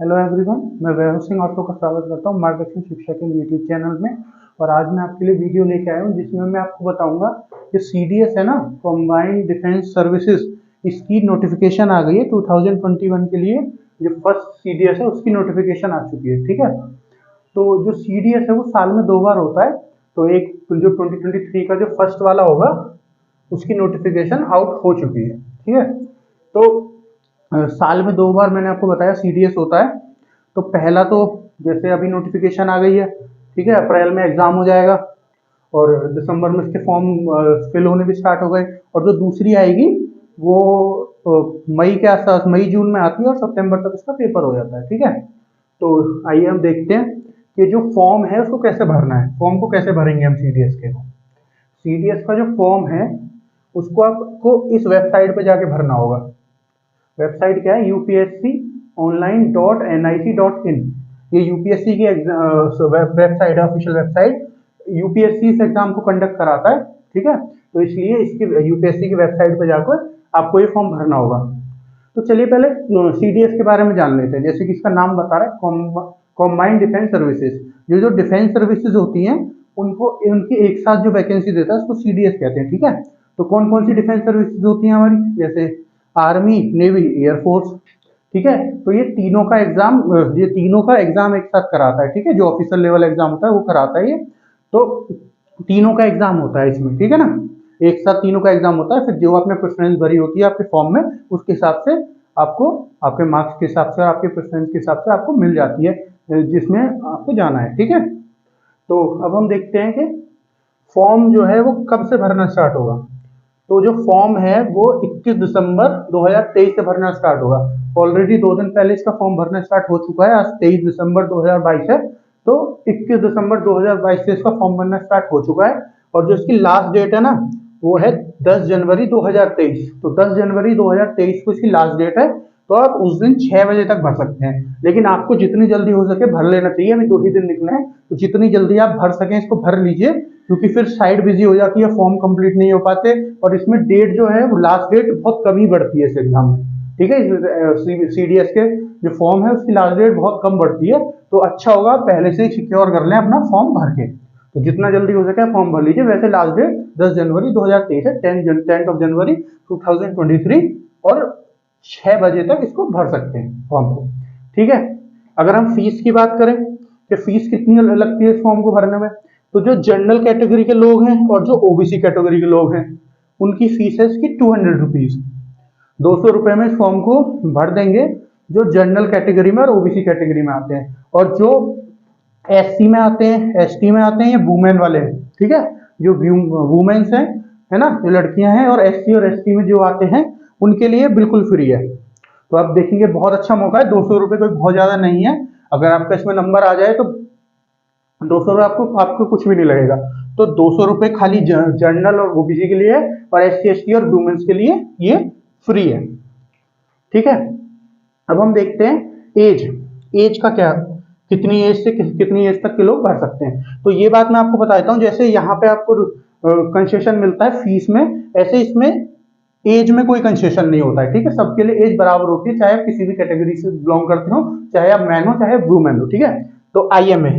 Hello everyone, मैं वैभव सिंह आपको का स्वागत करता हूँ मार्गदर्शन शिक्षा के यूट्यूब चैनल में। और आज मैं आपके लिए वीडियो लेके आया हूँ जिसमें मैं आपको बताऊंगा कि सीडीएस है ना, कंबाइंड डिफेंस सर्विसेज, इसकी नोटिफिकेशन आ गई है 2021 के लिए। जो फर्स्ट सीडीएस है उसकी नोटिफिकेशन आ चुकी है। ठीक है, तो जो सीडीएस है वो साल में 2 बार होता है। तो एक जो 2023 का जो फर्स्ट वाला होगा उसकी नोटिफिकेशन आउट हो चुकी है। ठीक है, तो साल में 2 बार मैंने आपको बताया सीडीएस होता है। तो पहला तो जैसे अभी नोटिफिकेशन आ गई है, ठीक है, अप्रैल में एग्जाम हो जाएगा और दिसंबर में इसके फॉर्म फिल होने भी स्टार्ट हो गए। और जो दूसरी आएगी वो मई के आसपास, मई जून में आती है और सितंबर तक उसका पेपर हो जाता है। ठीक है, तो आइए हम देखते हैं कि जो फॉर्म है उसको कैसे भरना है। फॉर्म को कैसे भरेंगे हम सीडीएस के? सीडीएस का जो फॉर्म है उसको आपको इस वेबसाइट पे जाके भरना होगा। वेबसाइट क्या है? UPSC online dot NIC.in। ये यूपीएससी की वेबसाइट है, ऑफिशियल वेबसाइट। यूपीएससी इस एग्जाम को कंडक्ट कराता है। ठीक है, तो इसलिए इसकी यूपीएससी की वेबसाइट पे जाकर आपको ये फॉर्म भरना होगा। तो चलिए पहले सीडीएस के बारे में जान लेते हैं। जैसे कि इसका नाम बता रहा है, कॉम्बाइंड डिफेंस सर्विसेज। जो जो डिफेंस सर्विसेज होती हैं उनको उनकी एक साथ जो वैकेंसी देता है उसको सीडीएस कहते हैं। ठीक है, तो कौन कौन सी डिफेंस सर्विसेज होती हैं हमारी? जैसे आर्मी, नेवी, एयरफोर्स। ठीक है, तो ये तीनों का एग्जाम एक साथ कराता है। ठीक है, जो ऑफिसर लेवल एग्जाम होता है वो कराता है ये। तो तीनों का एग्जाम होता है इसमें। ठीक है ना, एक साथ तीनों का एग्जाम होता है। फिर जो आपने प्रेफरेंस भरी होती है आपके फॉर्म में, उसके हिसाब से आपको, आपके मार्क्स के हिसाब से, आपके प्रेफरेंस के हिसाब से आपको मिल जाती है जिसमें आपको जाना है। ठीक है, तो अब हम देखते हैं कि फॉर्म जो है वो कब से भरना स्टार्ट होगा। तो जो फॉर्म है वो 21 दिसंबर 2023 से भरना स्टार्ट होगा। ऑलरेडी 2 दिन पहले इसका फॉर्म भरना स्टार्ट हो चुका है। आज 23 दिसंबर 2022 है, तो 21 दिसंबर 2022 से इसका फॉर्म भरना स्टार्ट हो चुका है। और जो इसकी लास्ट डेट है ना, वो है 10 जनवरी 2023। तो 10 जनवरी 2023 को इसकी लास्ट डेट है। तो आप उस दिन 6 बजे तक भर सकते हैं, लेकिन आपको जितनी जल्दी हो सके भर लेना चाहिए। अभी 2 ही दिन निकले हैं, तो जितनी जल्दी आप भर सकें इसको भर लीजिए, क्योंकि फिर साइड बिजी हो जाती है, फॉर्म कंप्लीट नहीं हो पाते। और इसमें डेट जो है वो लास्ट डेट बहुत कम ही बढ़ती है इस एग्जाम में। ठीक है, सीडीएस के जो फॉर्म है उसकी लास्ट डेट बहुत कम बढ़ती है। तो अच्छा होगा पहले से ही सिक्योर कर लें अपना फॉर्म भर के। तो जितना जल्दी हो सके फॉर्म भर लीजिए। वैसे लास्ट डेट 10 जनवरी 2023 है, 10 ऑफ जनवरी 2023। और 6 बजे तक इसको भर सकते हैं फॉर्म को। ठीक है, अगर हम फीस की बात करें कि फीस कितनी लगती है इस फॉर्म को भरने में, तो जो जनरल कैटेगरी के लोग हैं और जो ओबीसी कैटेगरी के लोग हैं उनकी फीस है इसकी 200 रुपीज। 200 रुपए में इस फॉर्म को भर देंगे जो जनरल कैटेगरी में और ओबीसी कैटेगरी में आते हैं। और जो एससी में आते हैं, एसटी में आते हैं, ये वुमेन वाले हैं। ठीक है, जो वुमेन्स हैं, है ना, जो लड़कियां हैं, और एससी और एसटी में जो आते हैं उनके लिए बिल्कुल फ्री है। तो आप देखेंगे बहुत अच्छा मौका है। 200 रुपये कोई बहुत ज्यादा नहीं है। अगर आपका इसमें नंबर आ जाए तो 200 रुपये आपको आपको कुछ भी नहीं लगेगा। तो 200 रुपये खाली जनरल और ओबीसी के लिए है, और एससी एसटी और वुमेन्स के लिए ये फ्री है। ठीक है, अब हम देखते हैं एज। एज का क्या, कितनी एज से कितनी एज तक के लोग भर सकते हैं। तो ये बात मैं आपको बताता हूँ। जैसे यहाँ पे आपको कंसेशन मिलता है फीस में, ऐसे इसमें एज में कोई कंसेशन नहीं होता है। ठीक है, सबके लिए एज बराबर होती है, चाहे आप किसी भी कैटेगरी से बिलोंग करते हो, चाहे आप मैन हो चाहे वुमेन हो। ठीक है, तो आईएमए,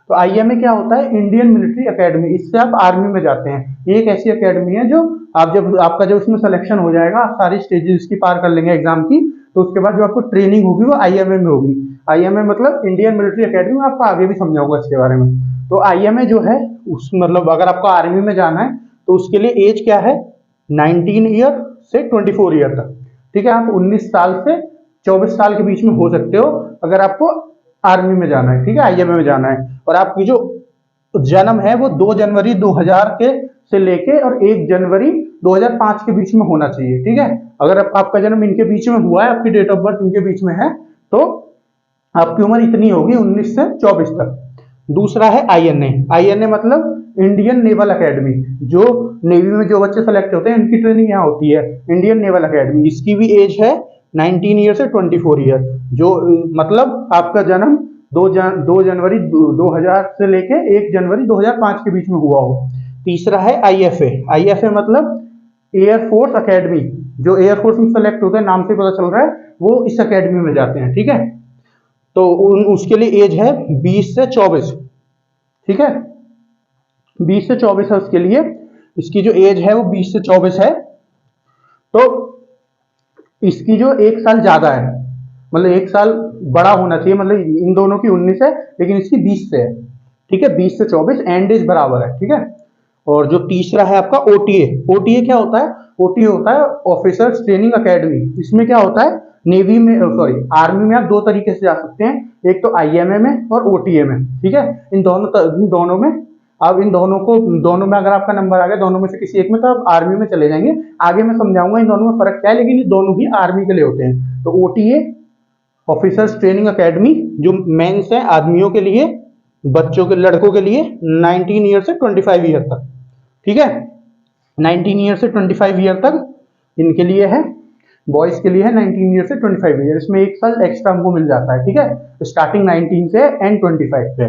तो आईएमए क्या होता है? Indian military academy. इससे आप आर्मी में जाते हैं। ये एक ऐसी एकेडमी है जो आप जब आपका जब इसमें सिलेक्शन हो जाएगा, आप सारी स्टेजेस की पार कर लेंगे एग्जाम की, तो उसके बाद जो आपको ट्रेनिंग होगी वो आईएमए में होगी। आईएमए मतलब इंडियन मिलिट्री एकेडमी। आपको आगे भी समझाऊंगा इसके बारे में। तो आईएमए जो है उस मतलब अगर आपको आर्मी में जाना है तो उसके लिए एज क्या है? 19 ईयर से 24 ईयर तक। ठीक है, आप 19 साल से 24 साल के बीच में हो सकते हो अगर आपको आर्मी में जाना है। ठीक है, आईएमए में जाना है। और आपकी जो जन्म है वो 2 जनवरी 2000 के से लेके और 1 जनवरी 2005 के बीच में होना चाहिए। ठीक है, अगर आपका जन्म इनके बीच में हुआ है, आपकी डेट ऑफ बर्थ इनके बीच में है, तो आपकी उम्र इतनी होगी, 19 से 24 तक। दूसरा है आईएनए। आईएनए मतलब इंडियन नेवल एकेडमी। जो नेवी में जो बच्चे सेलेक्ट होते हैं इनकी ट्रेनिंग यहाँ होती है, इंडियन नेवल एकेडमी। इसकी भी एज है 19 ईयर से 24 ईयर। जो मतलब आपका जन्म 2 जनवरी 2000 से लेके 1 जनवरी 2005 के बीच में हुआ हो। तीसरा है आईएफए। आईएफए मतलब एयरफोर्स एकेडमी। जो एयरफोर्स में सेलेक्ट होते हैं, नाम से पता चल रहा है, वो इस एकेडमी में जाते हैं। ठीक है, तो उसके लिए एज है 20 से 24, ठीक है, 20 से 24 है उसके लिए, इसकी जो एज है वो 20 से 24 है। तो इसकी जो 1 साल ज्यादा है, मतलब 1 साल बड़ा होना चाहिए, मतलब इन दोनों की 19 है लेकिन इसकी 20 से है, ठीक है, 20 से 24 एंड एज बराबर है, ठीक है। और जो तीसरा है आपका ओटीए, ओटीए क्या होता है? ओटीए होता है ऑफिसर्स ट्रेनिंग एकेडमी। इसमें क्या होता है, नेवी में, सॉरी आर्मी में आप दो तरीके से जा सकते हैं, एक तो आईएमए में और ओटीए में, ठीक है। इन दोनों में, अब इन दोनों में अगर आपका नंबर आ गया दोनों में से किसी एक में, तो आप आर्मी में चले जाएंगे। आगे मैं समझाऊंगा इन दोनों में फर्क क्या है, लेकिन ये दोनों ही आर्मी के लिए होते हैं। तो ओटीए ऑफिसर्स ट्रेनिंग एकेडमी जो मेंस है आदमियों के लिए, बच्चों के लड़कों के लिए 19 ईयर से 25 ईयर तक, ठीक है, 19 ईयर से 25 ईयर तक इनके लिए है, बॉयज के लिए है 19 ईयर से 25 ईयर। इसमें 1 साल एक्स्ट्रा हमको मिल जाता है, ठीक है, स्टार्टिंग 19 से एंड 25 पे।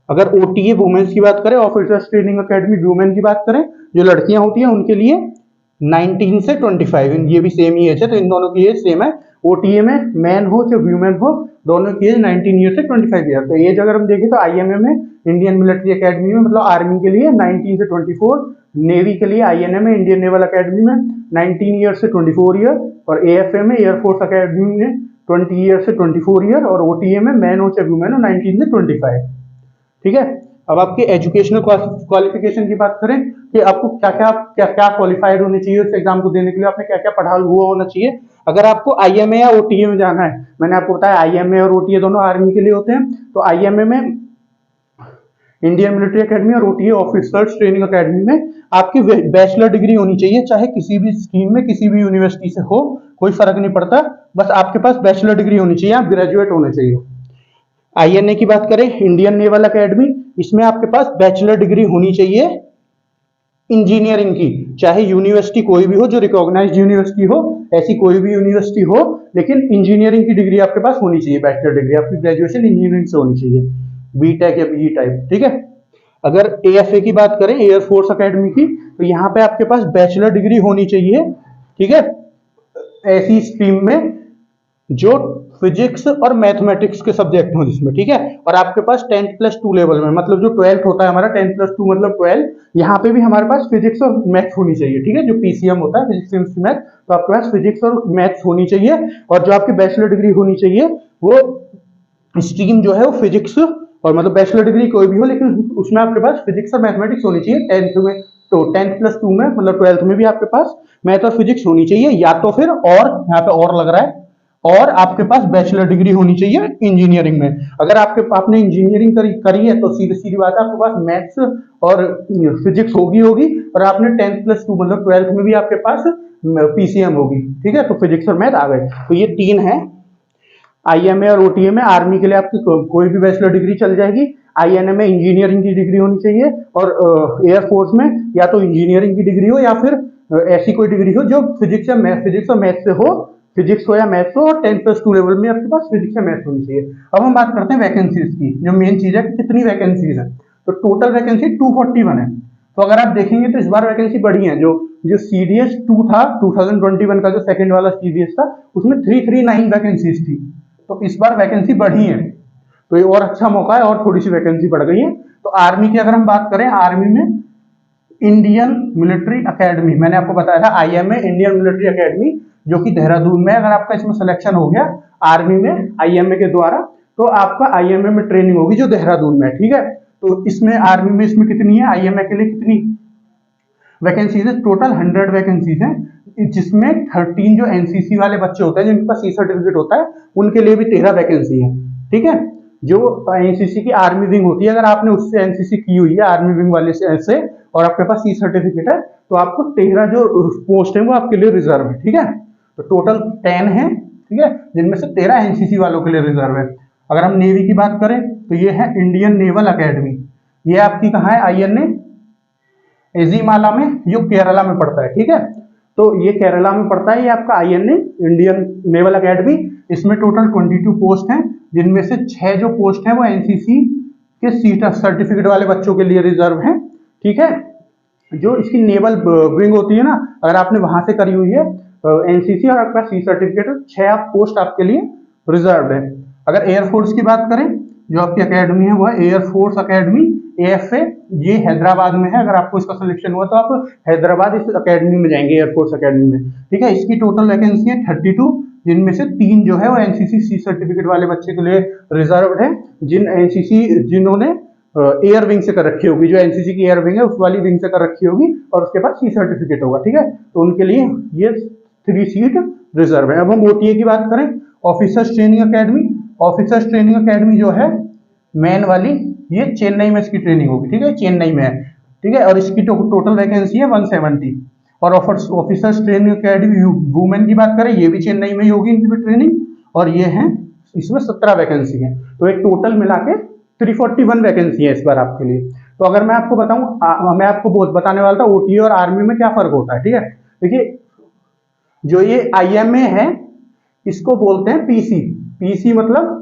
अगर ओटीए वुमेन्स की बात करें, ऑफिसर्स ट्रेनिंग एकेडमी वुमेन की बात करें, जो लड़कियां होती हैं उनके लिए 19 से 25, ये भी सेम ही एज है, तो इन दोनों की एज सेम है। ओटीए में मैन हो चाहे वुमेन हो, दोनों की एज 19 ईयर से 25 ईयर। तो एज अगर हम देखें तो आईएमए में, इंडियन मिलिट्री एकेडमी में, मतलब आर्मी के लिए 19 से 24, नेवी के लिए आईएनए में, इंडियन नेवल एकेडमी में 19 ईयर से 24 ईयर, और एएफए में, एयरफोर्स एकेडमी में 20 ईयर से 24 ईयर, और ओटीए में मैन हो चाहे वुमेन हो 19 से 25, ठीक है। अब आपकी एजुकेशनल क्वालिफिकेशन की बात करें कि आपको क्या क्या क्वालिफाइड होने चाहिए उस एग्जाम को देने के लिए, आपने क्या क्या पढ़ा हुआ होना चाहिए। अगर आपको आईएमए या ओटीए में जाना है, मैंने आपको बताया आईएमए और ओटीए दोनों आर्मी के लिए होते हैं। तो आईएमए में, इंडियन मिलिट्री एकेडमी, और ओटीए ऑफिसर्स ट्रेनिंग एकेडमी में आपकी बैचलर डिग्री होनी चाहिए, चाहे किसी भी स्ट्रीम में किसी भी यूनिवर्सिटी से हो, कोई फर्क नहीं पड़ता, बस आपके पास बैचलर डिग्री होनी चाहिए, आप ग्रेजुएट होने चाहिए। आईएनए की बात करें, इंडियन नेवल एकेडमी, इसमें आपके पास बैचलर डिग्री होनी चाहिए इंजीनियरिंग की, चाहे यूनिवर्सिटी कोई भी हो, जो रिकॉग्नाइज्ड यूनिवर्सिटी हो, ऐसी कोई भी यूनिवर्सिटी हो, लेकिन इंजीनियरिंग की डिग्री आपके पास होनी चाहिए, बैचलर डिग्री आपकी ग्रेजुएशन इंजीनियरिंग से होनी चाहिए, बीटेक या बीई टाइप, ठीक है। अगर एएफए की बात करें, एयरफोर्स एकेडमी की, तो यहाँ पे आपके पास बैचलर डिग्री होनी चाहिए, ठीक है, ऐसी स्ट्रीम में जो फिजिक्स और मैथमेटिक्स के सब्जेक्ट हो जिसमें, ठीक है। और आपके पास 10+2 लेवल में, मतलब जो 12th होता है हमारा 10+2 मतलब 12, यहाँ पे भी हमारे पास फिजिक्स और मैथ्स होनी चाहिए, ठीक है, जो पीसीएम होता है फिजिक्स केमिस्ट्री मैथ, तो आपके पास फिजिक्स और मैथ्स होनी चाहिए। और जो आपकी बैचलर डिग्री होनी चाहिए वो स्ट्रीम जो है वो फिजिक्स, और मतलब बैचलर डिग्री कोई भी हो लेकिन उसमें आपके पास फिजिक्स और मैथमेटिक्स होनी चाहिए 10th में। तो 10+2 में मतलब 12th में भी आपके पास मैथ और फिजिक्स होनी चाहिए, या तो फिर और, यहाँ पे और लग रहा है, और आपके पास बैचलर डिग्री होनी चाहिए इंजीनियरिंग में। अगर आपने इंजीनियरिंग करी है तो सीधी सीधी बात है आपके पास मैथ्स और फिजिक्स होगी, और आपने 10+2 मतलब 12th में भी आपके पास पीसीएम होगी, ठीक है, तो फिजिक्स और मैथ आ गए। तो ये 3 है। आईएमए और ओटीए में आर्मी के लिए आपकी कोई भी बैचलर डिग्री चल जाएगी, आईएनए में इंजीनियरिंग की डिग्री होनी चाहिए, और एयरफोर्स में या तो इंजीनियरिंग की डिग्री हो या फिर ऐसी कोई डिग्री हो जो फिजिक्स और मैथ से हो, फिजिक्स हो या मैथ्स हो, और 10+2 लेवल में आपके पास फिजिक्स या मैथ्स होनी चाहिए। अब हम बात करते हैं वैकेंसीज की, जो मेन चीज है कि कितनी वैकेंसीज है। तो टोटल वैकेंसी 241 है। तो अगर आप देखेंगे तो इस बार वैकेंसी बढ़ी है, जो सीडीएस 2 था 2021 का, जो सेकंड वाला सीडीएस था, उसमें 339 वैकेंसीज थी, तो इस बार वैकेंसी बढ़ी है, तो ये और अच्छा मौका है, और थोड़ी सी वैकेंसी बढ़ गई है। तो आर्मी की अगर हम बात करें, आर्मी में इंडियन मिलिट्री एकेडमी, मैंने आपको बताया था आईएमए इंडियन मिलिट्री एकेडमी, जो कि देहरादून में, अगर आपका इसमें सिलेक्शन हो गया आर्मी में आईएमए के द्वारा, तो आपका आईएमए में ट्रेनिंग होगी जो देहरादून में, ठीक है। तो इसमें आर्मी में इसमें कितनी है, आईएमए के लिए कितनी वैकेंसीज है, टोटल 100 वैकेंसीज हैं, जिसमें 13 जो एनसीसी वाले बच्चे होते हैं जिनके पास सी सर्टिफिकेट होता है उनके लिए भी 13 वैकेंसी है, ठीक है। जो एनसीसी की आर्मी विंग होती है, अगर आपने उससे एनसीसी की हुई है आर्मी विंग वाले से और आपके पास सी सर्टिफिकेट है, तो आपको 13 जो पोस्ट है वो आपके लिए रिजर्व है, ठीक है। तो टोटल 10 है, ठीक है, जिनमें से 13 एनसीसी वालों के लिए रिजर्व है। अगर हम नेवी की बात करें तो ये है इंडियन नेवल अकेडमी, ये आपकी कहाँ है, आईएनए एजीमाला में, जो केरला में पड़ता है, ठीक है। तो ये केरला में पड़ता है, ये आपका आईएनए इंडियन नेवल अकेडमी। इसमें टोटल 22 पोस्ट हैं, जिनमें से 6 जो पोस्ट हैं वो एनसीसी के सीट सर्टिफिकेट वाले बच्चों के लिए रिजर्व हैं, ठीक है। जो इसकी नेवल विंग होती है ना, अगर आपने वहां से करी हुई है एनसीसी और आपका सी सर्टिफिकेट, 6 पोस्ट आपके लिए रिजर्व है। अगर एयरफोर्स की बात करें, जो आपकी अकेडमी है वो है एयरफोर्स अकेडमी AFA, ये हैदराबाद में है। अगर आपको इसका सिलेक्शन हुआ तो आप हैदराबाद इस अकेडमी में जाएंगे, एयरफोर्स अकेडमी में, ठीक है। इसकी टोटल वैकेंसी है 32, जिनमें से 3 जो है वो NCC C सर्टिफिकेट वाले बच्चे के लिए रिजर्व है, जिन्होंने एयर विंग से कर रखी होगी, जो NCC की एयर विंग है उस वाली विंग से कर रखी होगी और उसके बाद C सर्टिफिकेट होगा, ठीक है। तो उनके लिए ये 3 सीट रिजर्व है। अब हम OTA की बात करें, officers training academy. Officers training academy जो है मेन वाली, ये चेन्नई में इसकी ट्रेनिंग होगी, ठीक है, चेन्नई में है, ठीक है। और इसकी टोटल वैकेंसी है 170। और ऑफिसर्स ट्रेनिंग अकेडमी वुमेन की बात करें, ये भी चेन्नई में ही होगी इनकी भी ट्रेनिंग, और ये है, इसमें 17 वैकेंसी है। तो एक टोटल मिला के 341 वैकेंसी है इस बार आपके लिए। तो अगर मैं आपको बताऊं, मैं आपको बहुत बताने वाला था OTA और आर्मी में क्या फर्क होता है, ठीक है। देखिए, जो ये IMA है इसको बोलते हैं PC मतलब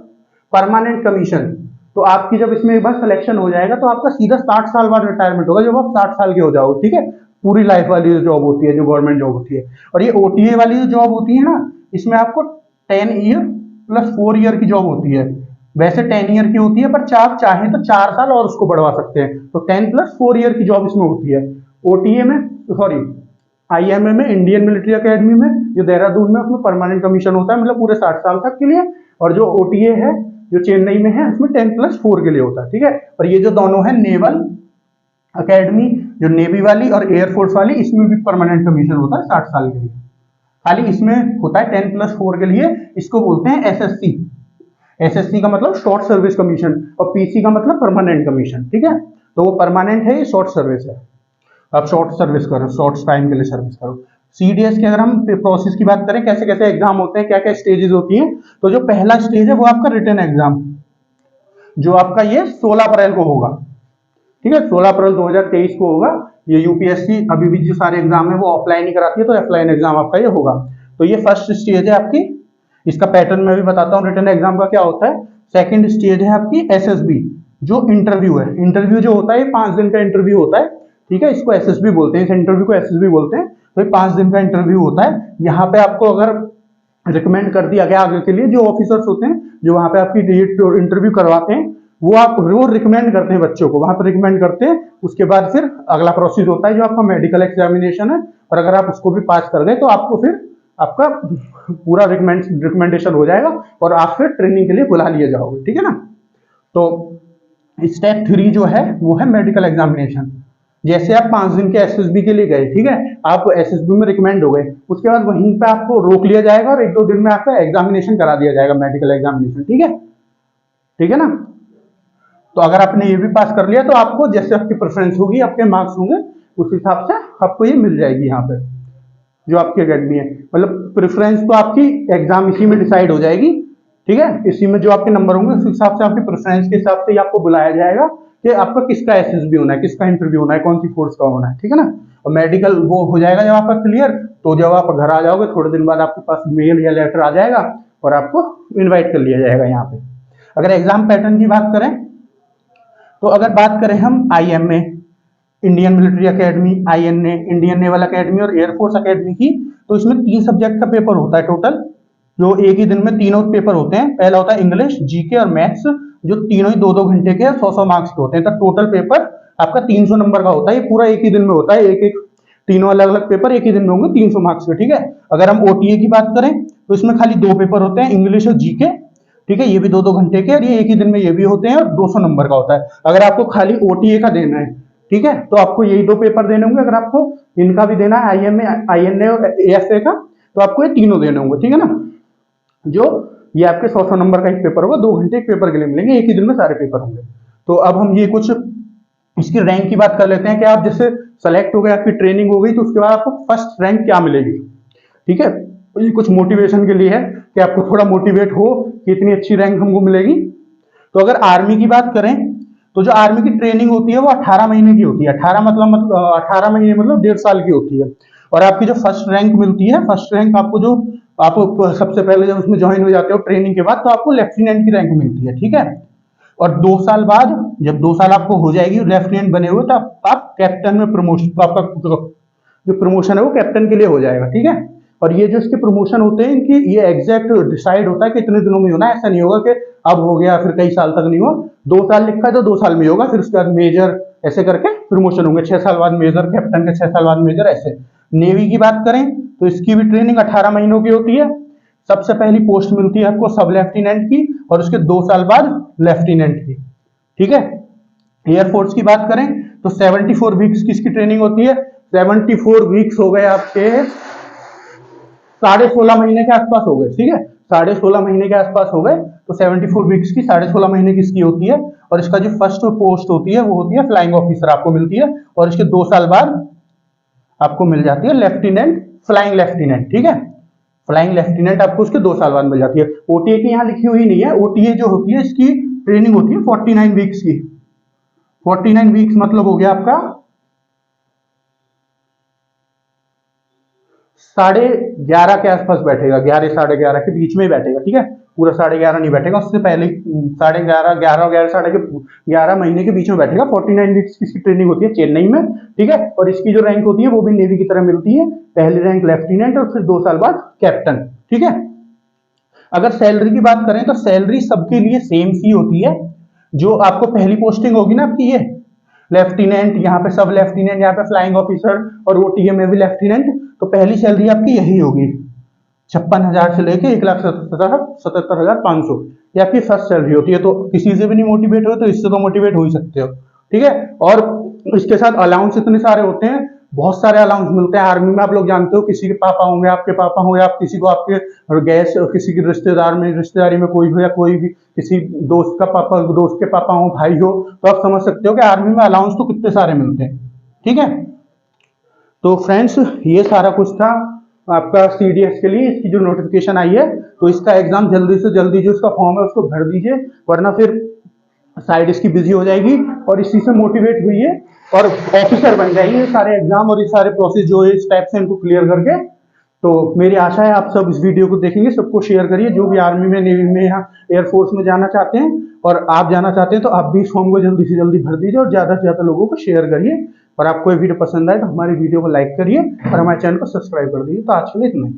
परमानेंट कमीशन। तो आपकी जब इसमें एक बार सिलेक्शन हो जाएगा तो आपका सीधा 60 साल बाद रिटायरमेंट होगा, जब आप 60 साल के हो जाओगे, ठीक है। पूरी लाइफ वाली जो जॉब होती है, जो गवर्नमेंट जॉब होती है। और ये OTA वाली जो जॉब होती है ना, इसमें आपको 10 ईयर प्लस 4 ईयर की जॉब होती है। वैसे 10 ईयर की होती है, पर आप चाहें तो 4 साल और उसको बढ़वा सकते हैं। तो 10 प्लस 4 ईयर की जॉब इसमें होती है। OTA में, सॉरी, IMA में, इंडियन मिलिट्री अकेडमी में, जो देहरादून में, उसमें परमानेंट कमीशन होता है, मतलब पूरे 60 साल तक के लिए। और जो OTA है जो चेन्नई में है, उसमें 10 प्लस 4 के लिए होता है, ठीक है। और ये जो दोनों है नेवल अकेडमी, जो नेवी वाली और एयरफोर्स वाली, इसमें भी परमानेंट कमीशन होता है 60 साल के लिए। खाली इसमें होता है 10 प्लस 4 के लिए। इसको बोलते हैं SSC का मतलब शॉर्ट सर्विस कमीशन, और PC का मतलब परमानेंट कमीशन, ठीक है। तो वो परमानेंट है, ये शॉर्ट सर्विस है। आप शॉर्ट सर्विस करो, शॉर्ट टाइम के लिए सर्विस करो। CDS की अगर हम प्रोसेस की बात करें, कैसे कैसे एग्जाम होते हैं, क्या क्या स्टेजेस होती हैं, तो जो पहला स्टेज है वो आपका रिटन एग्जाम, जो आपका ये 16 अप्रैल को होगा, ठीक है। 16 अप्रैल 2023 को होगा। ये UPSC अभी भी जो सारे एग्जाम है वो ऑफलाइन ही कराती है, तो ऑफलाइन एग्जाम आपका ये होगा। तो ये फर्स्ट स्टेज है आपकी। इसका पैटर्न मैं भी बताता हूँ रिटन एग्जाम का क्या होता है। सेकंड स्टेज है आपकी SSB, जो इंटरव्यू है। इंटरव्यू जो होता है 5 दिन का इंटरव्यू होता है, ठीक है। इसको SSB बोलते हैं, इस इंटरव्यू को SSB बोलते हैं। तो 5 दिन का इंटरव्यू होता है। यहाँ पे आपको अगर रिकमेंड कर दिया गया आगे के लिए, जो ऑफिसर्स होते हैं जो वहां पे आपकी इंटरव्यू करवाते हैं, वो रिकमेंड करते हैं बच्चों को, वहां पर रिकमेंड करते हैं। उसके बाद फिर अगला प्रोसेस होता है जो आपका मेडिकल एग्जामिनेशन है। और अगर आप उसको भी पास कर गए तो आपको फिर आपका पूरा रिकमेंडेशन हो जाएगा और आप फिर ट्रेनिंग के लिए बुला लिए जाओगे, ठीक है ना। तो स्टेप 3 जो है वो है मेडिकल एग्जामिनेशन। जैसे आप 5 दिन के SSB के लिए गए, ठीक है, आप SSB में रिकमेंड हो गए, उसके बाद वहीं पे आपको रोक लिया जाएगा और 1-2 दिन में आपका एग्जामिनेशन करा दिया जाएगा, मेडिकल एग्जामिनेशन, ठीक है, ठीक है ना। तो अगर आपने ये भी पास कर लिया तो आपको जैसे आपकी प्रेफरेंस होगी, आपके मार्क्स होंगे, उस हिसाब से आपको ये मिल जाएगी। यहाँ पे जो आपकी अकेडमी है, मतलब प्रेफरेंस तो आपकी एग्जाम इसी में डिसाइड हो जाएगी, ठीक है। इसी में जो आपके नंबर होंगे उस हिसाब से आपकी प्रेफरेंस के हिसाब से ही आपको बुलाया जाएगा कि आपका किसका SSB होना है, किसका इंटरव्यू होना है, कौन सी फोर्स का होना है, ठीक है ना। और मेडिकल वो हो जाएगा जब आपका क्लियर, तो जब आप घर आ जाओगे थोड़े दिन बाद आपके पास मेल या लेटर आ जाएगा और आपको इन्वाइट कर लिया जाएगा यहाँ पे। अगर एग्जाम पैटर्न की बात करें, तो अगर बात करें हम IMA, Indian military academy, INA, Indian naval academy और एयरफोर्स अकेडमी की, तो इसमें 3 सब्जेक्ट का पेपर होता है टोटल, जो एक ही दिन में तीनों पेपर होते हैं। पहला होता है इंग्लिश, GK और मैथ्स, जो तीनों ही 2-2 घंटे के 100-100 मार्क्स के होते हैं। तो टोटल पेपर आपका 300 नंबर का होता है। ये पूरा एक ही दिन में होता है, एक तीनों अलग अलग पेपर एक ही दिन में होंगे 300 मार्क्स के, ठीक है। अगर हम OTA की बात करें तो इसमें खाली 2 पेपर होते हैं, इंग्लिश और GK, ठीक है। ये भी 2-2 घंटे के, और ये एक ही दिन में ये भी होते हैं और 200 नंबर का होता है। अगर आपको खाली OTA का देना है, ठीक है, तो आपको यही 2 पेपर देने होंगे। अगर आपको इनका भी देना है, IMA, INA और AFA का, तो आपको ये तीनों देने होंगे, ठीक है ना। जो ये आपके 100-100 नंबर का एक पेपर होगा, 2 घंटे एक पेपर के लिए मिलेंगे, एक ही दिन में सारे पेपर होंगे। तो अब हम ये कुछ इसकी रैंक की बात कर लेते हैं कि आप जैसे सेलेक्ट हो गए, आपकी ट्रेनिंग हो गई, तो उसके बाद आपको फर्स्ट रैंक क्या मिलेगी, ठीक है। ये कुछ मोटिवेशन के लिए है कि आपको थोड़ा मोटिवेट हो कि इतनी अच्छी रैंक हमको मिलेगी। तो अगर आर्मी की बात करें, तो जो आर्मी की ट्रेनिंग होती है वो 18 महीने की होती है। 18 महीने मतलब 1.5 साल की होती है। और आपकी जो फर्स्ट रैंक मिलती है, फर्स्ट रैंक आपको जो आप सबसे पहले जब उसमें ज्वाइन हो जाते हो ट्रेनिंग के बाद, तो आपको लेफ्टिनेंट की रैंक मिलती है, ठीक है। और 2 साल बाद, जब 2 साल आपको हो जाएगी लेफ्टिनेंट बने हुए, तो आप कैप्टन में प्रमोशन, आपका जो प्रमोशन है वो कैप्टन के लिए हो जाएगा, ठीक है। और ये जो इसके प्रमोशन होते हैं इनकी, ये एग्जैक्ट डिसाइड होता है कि इतने दिनों में होना है। ऐसा नहीं होगा कि अब हो गया फिर कई साल तक नहीं हुआ। 2 साल लिखा है तो 2 साल में होगा, फिर उसके बाद मेजर, ऐसे करके प्रमोशन होंगे। 6 साल बाद मेजर, कैप्टन के 6 साल बाद मेजर, ऐसे। नेवी की बात करें तो इसकी भी ट्रेनिंग 18 महीनों की होती है। सबसे पहली पोस्ट मिलती है आपको सब लेफ्टिनेंट की, और उसके 2 साल बाद लेफ्टिनेंट की। ठीक है। एयरफोर्स की बात करें तो 74 वीक्स की इसकी ट्रेनिंग होती है। 74 वीक्स हो गए आपके 16.5 महीने के आसपास हो गए। ठीक है, 16.5 महीने के आसपास हो गए। तो 74 वीक्स की 16.5 महीने की इसकी होती है। और इसका जो फर्स्ट पोस्ट होती है वो होती है फ्लाइंग ऑफिसर, आपको मिलती है। और इसके 2 साल बाद आपको मिल जाती है लेफ्टिनेंट, फ्लाइंग लेफ्टिनेंट। ठीक है, फ्लाइंग लेफ्टिनेंट आपको उसके 2 साल बाद मिल जाती है। ओटीए की यहाँ लिखी हुई नहीं है। ओटीए जो होती है इसकी ट्रेनिंग होती है 49 वीक्स की। 49 वीक्स मतलब हो गया आपका 11.5 के आसपास बैठेगा, 11 साढ़े 11 के बीच में ही बैठेगा। ठीक है, पूरा 11.5 नहीं बैठेगा, उससे पहले 11.5 11 साढ़े 11 महीने के बीच में बैठेगा। 49 वीक्स की ट्रेनिंग होती है चेन्नई में। ठीक है, और इसकी जो रैंक होती है वो भी नेवी की तरह मिलती है। पहली रैंक लेफ्टिनेंट और फिर 2 साल बाद कैप्टन। ठीक है, अगर सैलरी की बात करें तो सैलरी सबके लिए सेम सी होती है। जो आपको पहली पोस्टिंग होगी ना आपकी, ये लेफ्टिनेंट, यहाँ पे सब लेफ्टिनेंट, यहाँ पे फ्लाइंग ऑफिसर, और ओटीए में भी लेफ्टिनेंट, तो पहली सैलरी आपकी यही होगी 56,000 से लेके 1,77,500। ये आपकी फर्स्ट सैलरी होती है। तो किसी से भी नहीं मोटिवेट हो तो इससे तो मोटिवेट हो ही सकते हो। ठीक है, और इसके साथ अलाउंस इतने सारे होते हैं, बहुत सारे अलाउंस मिलते हैं। आर्मी में आप लोग जानते हो, किसी के पापा होंगे, आपके पापा हो, या किसी को आपके गैस, किसी के रिश्तेदारी में कोई हो, या कोई भी किसी दोस्त का पापा, दोस्त के पापा हो, भाई हो, तो आप समझ सकते हो कि आर्मी में अलाउंस तो कितने सारे मिलते हैं। ठीक है, तो फ्रेंड्स ये सारा कुछ था आपका सीडीएस के लिए। इसकी जो नोटिफिकेशन आई है, तो इसका एग्जाम जल्दी से जल्दी जो इसका फॉर्म है उसको भर दीजिए, वरना फिर साइड इसकी बिजी हो जाएगी। और इसी से मोटिवेट हुई है और ऑफिसर बन जाएगी। ये सारे एग्जाम और ये सारे प्रोसेस जो है इस टाइप से इनको क्लियर करके। तो मेरी आशा है आप सब इस वीडियो को देखेंगे, सबको शेयर करिए। जो भी आर्मी में, नेवी में या एयरफोर्स में जाना चाहते हैं और आप जाना चाहते हैं तो आप भी इस फॉर्म को जल्दी से जल्दी भर दीजिए और ज्यादा से ज्यादा लोगों को शेयर करिए। और आपको ये वीडियो पसंद आए तो हमारी वीडियो को लाइक करिए और हमारे चैनल को सब्सक्राइब कर दीजिए। तो आज के लिए इतना ही।